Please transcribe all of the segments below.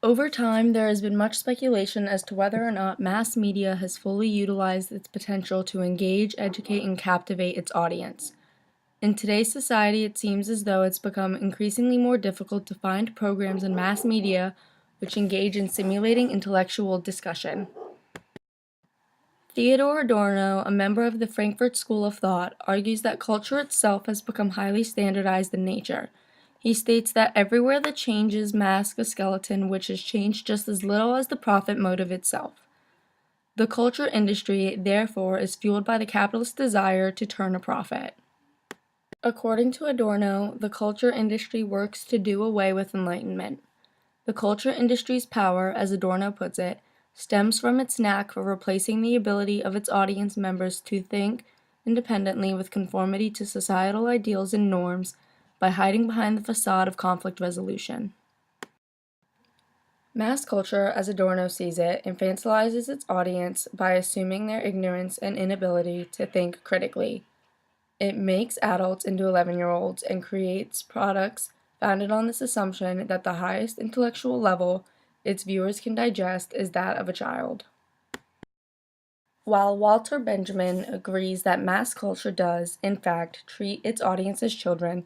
Over time, there has been much speculation as to whether or not mass media has fully utilized its potential to engage, educate, and captivate its audience. In today's society, it seems as though it's become increasingly more difficult to find programs in mass media which engage in stimulating intellectual discussion. Theodor Adorno, a member of the Frankfurt School of Thought, argues that culture itself has become highly standardized in nature. He states that everywhere that changes masks a skeleton which is changed just as little as the profit motive itself. The culture industry, therefore, is fueled by the capitalist desire to turn a profit. According to Adorno, the culture industry works to do away with enlightenment. The culture industry's power, as Adorno puts it, stems from its knack for replacing the ability of its audience members to think independently with conformity to societal ideals and norms by hiding behind the facade of conflict resolution. Mass culture, as Adorno sees it, infantilizes its audience by assuming their ignorance and inability to think critically. It makes adults into 11-year-olds and creates products founded on this assumption that the highest intellectual level its viewers can digest is that of a child. While Walter Benjamin agrees that mass culture does, in fact, treat its audience as children,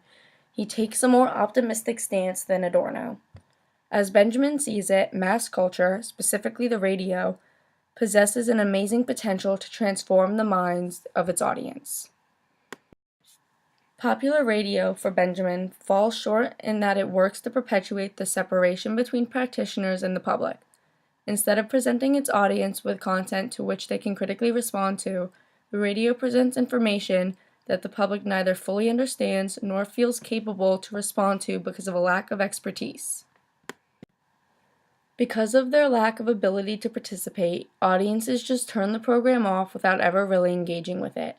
he takes a more optimistic stance than Adorno. As Benjamin sees it, mass culture, specifically the radio, possesses an amazing potential to transform the minds of its audience. Popular radio, for Benjamin, falls short in that it works to perpetuate the separation between practitioners and the public. Instead of presenting its audience with content to which they can critically respond to, the radio presents information that the public neither fully understands nor feels capable to respond to because of a lack of expertise. Because of their lack of ability to participate, audiences just turn the program off without ever really engaging with it.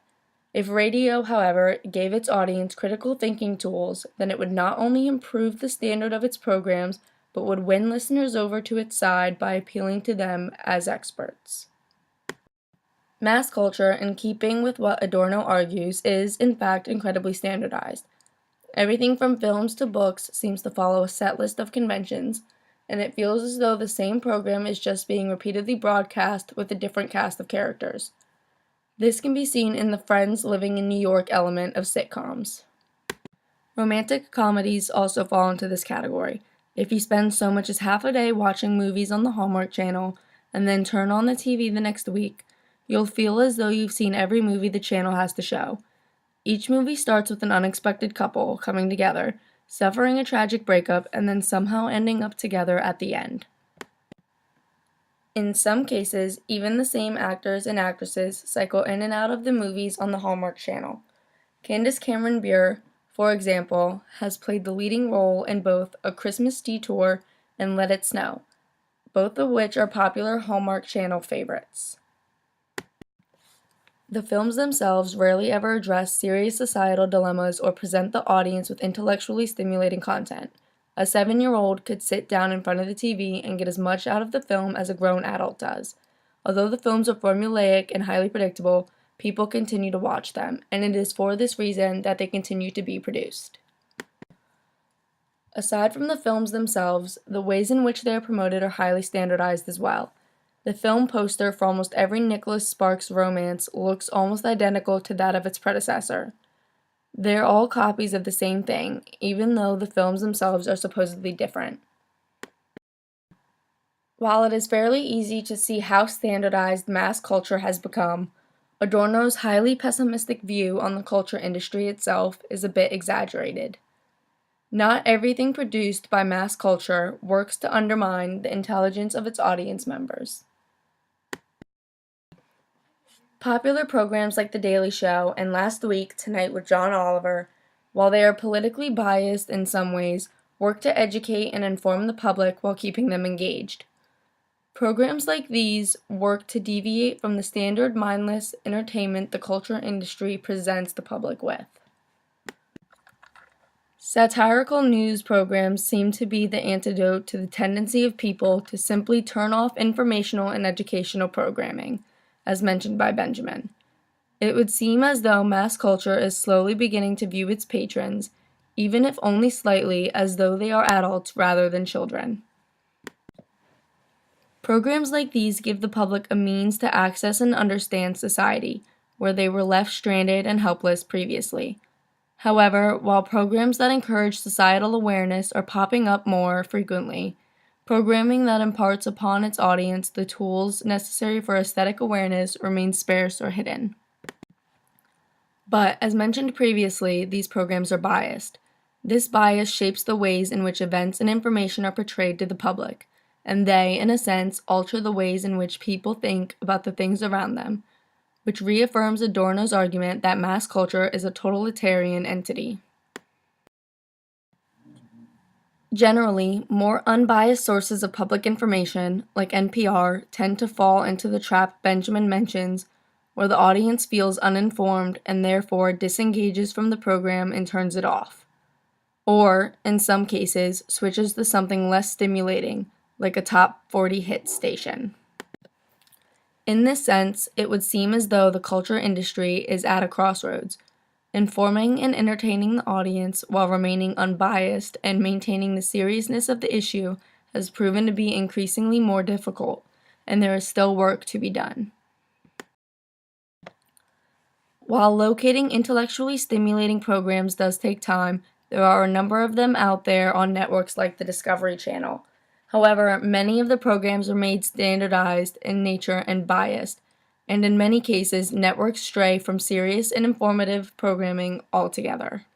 If radio, however, gave its audience critical thinking tools, then it would not only improve the standard of its programs, but would win listeners over to its side by appealing to them as experts. Mass culture, in keeping with what Adorno argues, is, in fact, incredibly standardized. Everything from films to books seems to follow a set list of conventions, and it feels as though the same program is just being repeatedly broadcast with a different cast of characters. This can be seen in the Friends living in New York element of sitcoms. Romantic comedies also fall into this category. If you spend so much as half a day watching movies on the Hallmark Channel and then turn on the TV the next week, you'll feel as though you've seen every movie the channel has to show. Each movie starts with an unexpected couple coming together, suffering a tragic breakup, and then somehow ending up together at the end. In some cases, even the same actors and actresses cycle in and out of the movies on the Hallmark Channel. Candace Cameron Bure, for example, has played the leading role in both A Christmas Detour and Let It Snow, both of which are popular Hallmark Channel favorites. The films themselves rarely ever address serious societal dilemmas or present the audience with intellectually stimulating content. A 7-year-old could sit down in front of the TV and get as much out of the film as a grown adult does. Although the films are formulaic and highly predictable, people continue to watch them, and it is for this reason that they continue to be produced. Aside from the films themselves, the ways in which they are promoted are highly standardized as well. The film poster for almost every Nicholas Sparks romance looks almost identical to that of its predecessor. They're all copies of the same thing, even though the films themselves are supposedly different. While it is fairly easy to see how standardized mass culture has become, Adorno's highly pessimistic view on the culture industry itself is a bit exaggerated. Not everything produced by mass culture works to undermine the intelligence of its audience members. Popular programs like The Daily Show and Last Week, Tonight with John Oliver, while they are politically biased in some ways, work to educate and inform the public while keeping them engaged. Programs like these work to deviate from the standard mindless entertainment the culture industry presents the public with. Satirical news programs seem to be the antidote to the tendency of people to simply turn off informational and educational programming, as mentioned by Benjamin. It would seem as though mass culture is slowly beginning to view its patrons, even if only slightly, as though they are adults rather than children. Programs like these give the public a means to access and understand society, where they were left stranded and helpless previously. However, while programs that encourage societal awareness are popping up more frequently, programming that imparts upon its audience the tools necessary for aesthetic awareness remains sparse or hidden. But, as mentioned previously, these programs are biased. This bias shapes the ways in which events and information are portrayed to the public, and they, in a sense, alter the ways in which people think about the things around them, which reaffirms Adorno's argument that mass culture is a totalitarian entity. Generally, more unbiased sources of public information, like NPR, tend to fall into the trap Benjamin mentions, where the audience feels uninformed and therefore disengages from the program and turns it off. Or, in some cases, switches to something less stimulating, like a top 40 hit station. In this sense, it would seem as though the culture industry is at a crossroads. Informing and entertaining the audience while remaining unbiased and maintaining the seriousness of the issue has proven to be increasingly more difficult, and there is still work to be done. While locating intellectually stimulating programs does take time, there are a number of them out there on networks like the Discovery Channel. However, many of the programs are made standardized in nature and biased, and in many cases, networks stray from serious and informative programming altogether.